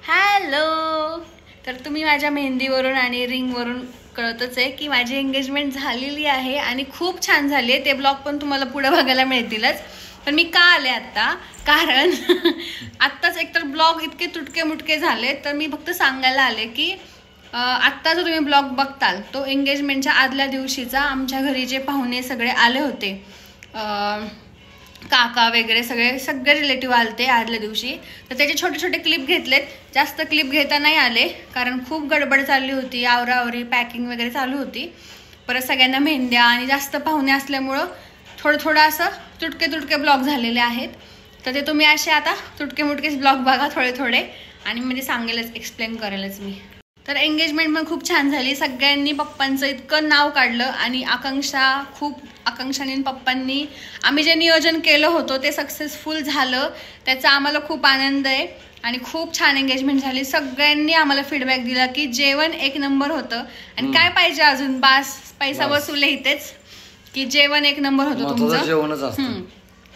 Hello. तर तुम्ही माझ्या मेहंदीवरून आणि रिंगवरून कळतच आहे की माझी एंगेजमेंट झालेली आहे आणि खूप छान झाली आहे. ते ब्लॉग पण तुम्हाला पुढे बघायला मिळतीलच. पण मी का आले आत्ता, कारण आत्ताच एकतर ब्लॉग इतके तुटके मुटके झाले, तर मी फक्त सांगायला आले की आत्ता जो तुम्ही ब्लॉग बघताल तो एंगेजमेंटच्या आदल्या दिवशीचा. आमच्या घरी जे पाहुणे सगळे आले होते, काका वगैरे सगळे रिलेटिव्ह आलते आदल्या दिवशी, तर त्याचे छोटे छोटे क्लिप घेतलेत. जास्त क्लिप घेता नाही आले कारण खूप गडबड चालली होती, आवरावरी पॅकिंग वगैरे चालू होती. परत सगळ्यांना मेहंद्या आणि जास्त पाहुणे असल्यामुळं थोडं असं तुटके ब्लॉग झालेले आहेत. तर ते तुम्ही असे आता तुटके मुटकेच ब्लॉग बघा थोडे आणि म्हणजे सांगेलच, एक्सप्लेन करेलच मी. तर एंगेजमेंट पण खूप छान झाली. सगळ्यांनी पप्पांचं इतकं नाव काढलं आणि आकांक्षाने पप्पांनी आम्ही जे नियोजन केलं होतं ते सक्सेसफुल झालं. त्याचा आम्हाला खूप आनंद आहे आणि खूप छान एंगेजमेंट झाली. सगळ्यांनी आम्हाला फीडबॅक दिला की जेवण एक नंबर होतं आणि काय पाहिजे अजून, बास पैसा वसूल इथेच की जेवण एक नंबर होतं तुमचं.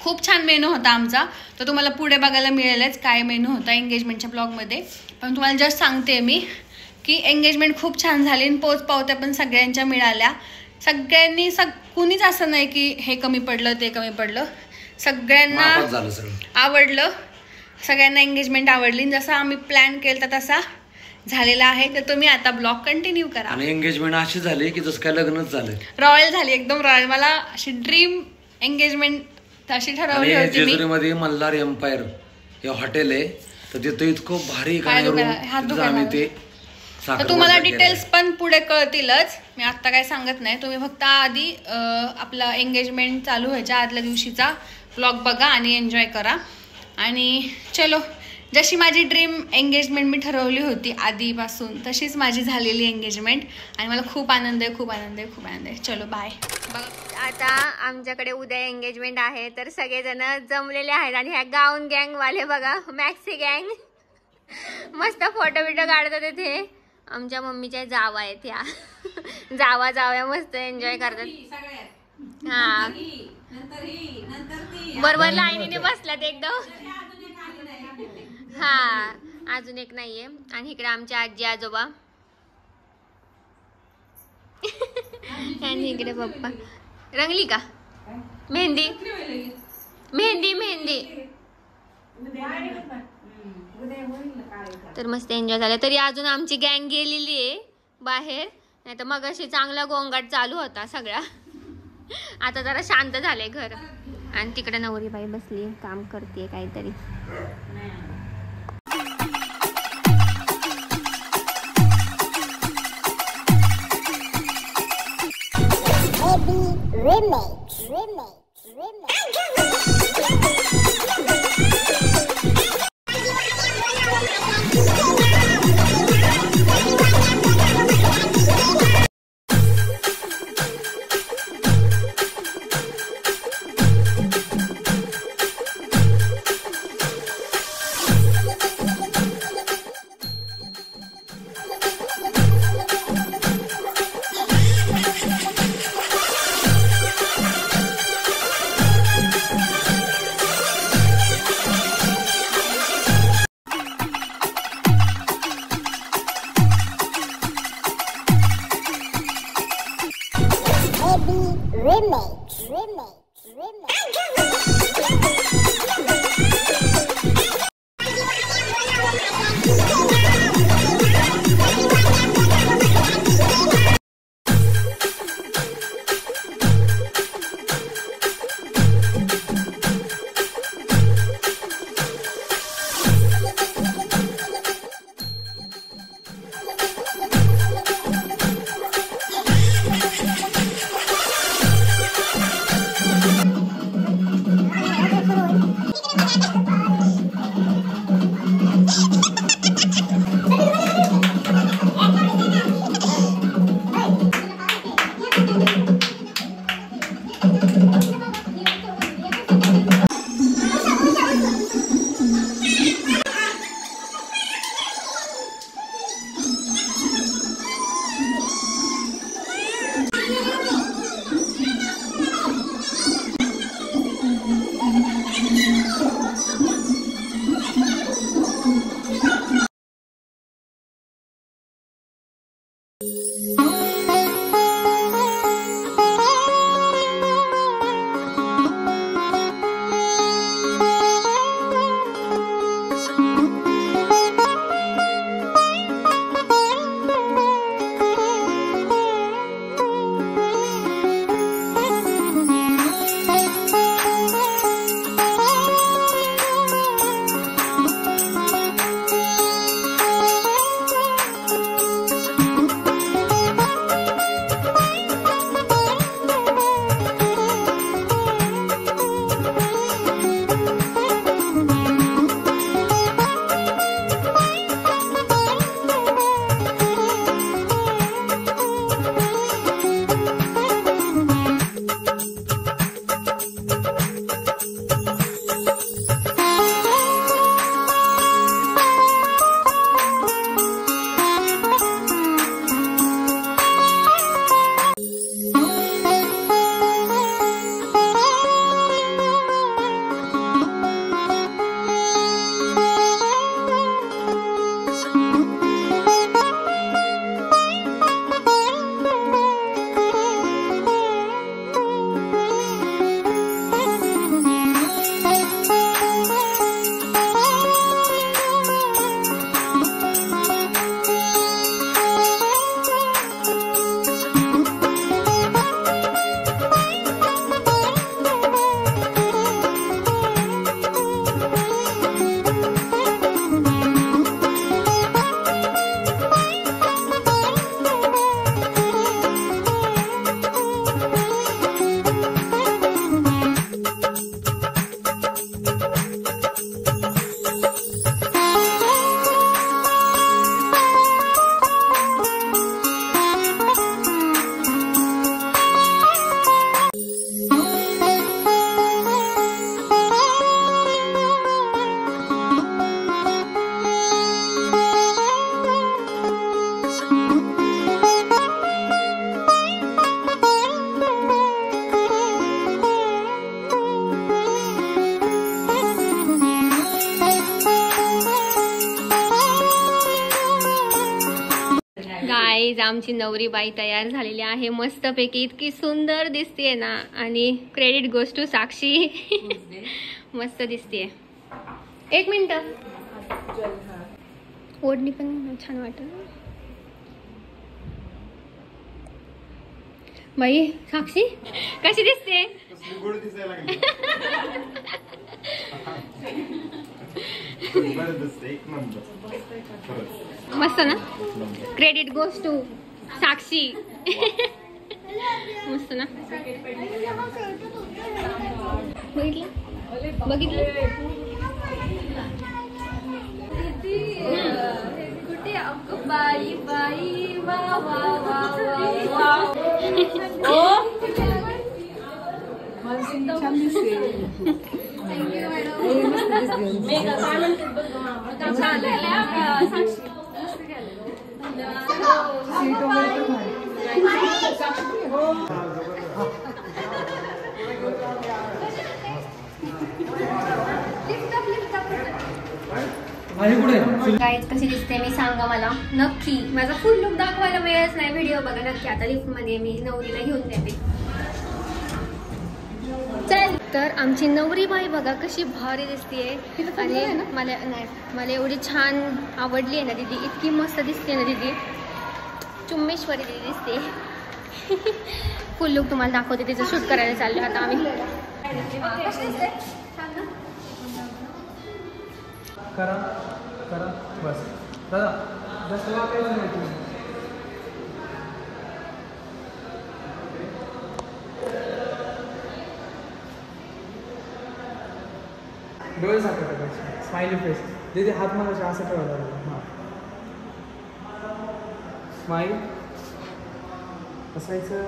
खूप छान मेनू होता आमचा. तर तुम्हाला पुढे बघायला मिळेलच काय मेनू होता एंगेजमेंटच्या ब्लॉगमध्ये. पण तुम्हाला जस्ट सांगते मी की एंगेजमेंट खूप छान झाली आणि पोच पावत्या पण सगळ्यांच्या मिळाल्या. सगळ्यांनी कुणीच असं नाही की हे कमी पडलं ते कमी पडलं, सगळ्यांना आवडलं. सगळ्यांना एंगेजमेंट आवडली. जसं आम्ही प्लॅन केलं तसा झालेला आहे. तर तुम्ही आता ब्लॉग कंटिन्यू करा. आणि एंगेजमेंट अशी झाली की जसं काय लग्नच झालं, रॉयल झाली, एकदम रॉयल. मला अशी ड्रीम एंगेजमेंट अशी ठरवली होती. जेजुरीमध्ये मल्हार एम्पायर हे हॉटेल आहे, तर तिथं इतकं भारी तर तुम्हाला डिटेल्स पण पुढे कळतीलच. मी आत्ता काय सांगत नाही. तुम्ही फक्त आधी आपला एंगेजमेंट चालू व्हायच्या आदल्या दिवशीचा ब्लॉग बघा आणि एन्जॉय करा. आणि चलो, जशी माझी ड्रीम एंगेजमेंट मी ठरवली होती आधीपासून तशीच माझी झालेली एंगेजमेंट आणि मला खूप आनंद आहे. चलो बाय. आता आमच्याकडे उद्या एंगेजमेंट आहे, तर सगळेजण जमलेले आहेत आणि ह्या गाऊन गँग वाले बघा, मॅक्सी गँग मस्त फोटो बिटो काढतात इथे. आमच्या मम्मीच्या जावा आहेत ह्या. जावा मस्त एन्जॉय करतात. हा बरोबर लाईनीने बसल्यात एकदम. हा अजून एक नाहीये. आणि इकडे आमच्या आजी आजोबा आणि इकडे पप्पा. रंगली का मेहंदी? तर मस्त एन्जॉय झाला. तरी अजून आमची गँग गेलेली आहे बाहेर, नाही तर मग अशी चांगला गोंगाट चालू होता सगळा. आता जरा शांत झाले घर. आणि तिकडे नवरी बाई बसली, काम करते काहीतरी. गाईज आमची नवरी बाई तयार झालेली आहे मस्तपैकी, इतकी सुंदर दिसतेय ना. आणि क्रेडिट गोज टू साक्षी. मस्त दिसतेय. एक मिनिट, ओढणी पण छान वाटत बाई. साक्षी कशी दिसते? मस्त ना. क्रेडिट गोज टू साक्षी. मस्त ना. बघितलं बघितलं कुठे बाई बाई वा वा वा वा. गाईज कशी दिसते मी सांगा मला नक्की. माझा फुल लुक दाखवायला वेळच नाही. व्हिडिओ बघा नक्की. आता लिफ्ट मध्ये मी नवरीला घेऊन जाते. चल तर आमची नवरी बाई बघा कशी भारी दिसतेय. आणि मला एवढी छान आवडली आहे ना दीदी. इतकी मस्त दिसते ना दीदी. चुम्मेश्वरी दीदी दिसते. फुल लुक तुम्हाला दाखवते. तिचं शूट करायला चाललं आता आम्ही. करा करा बस दादा जास्त वाकायचं नाही तुम्ही. डोळे सारखं टाकायचे. Smiley face. तिथे हात मागायचे असं ठेवायला लागलं. हां स्माईल असायचं.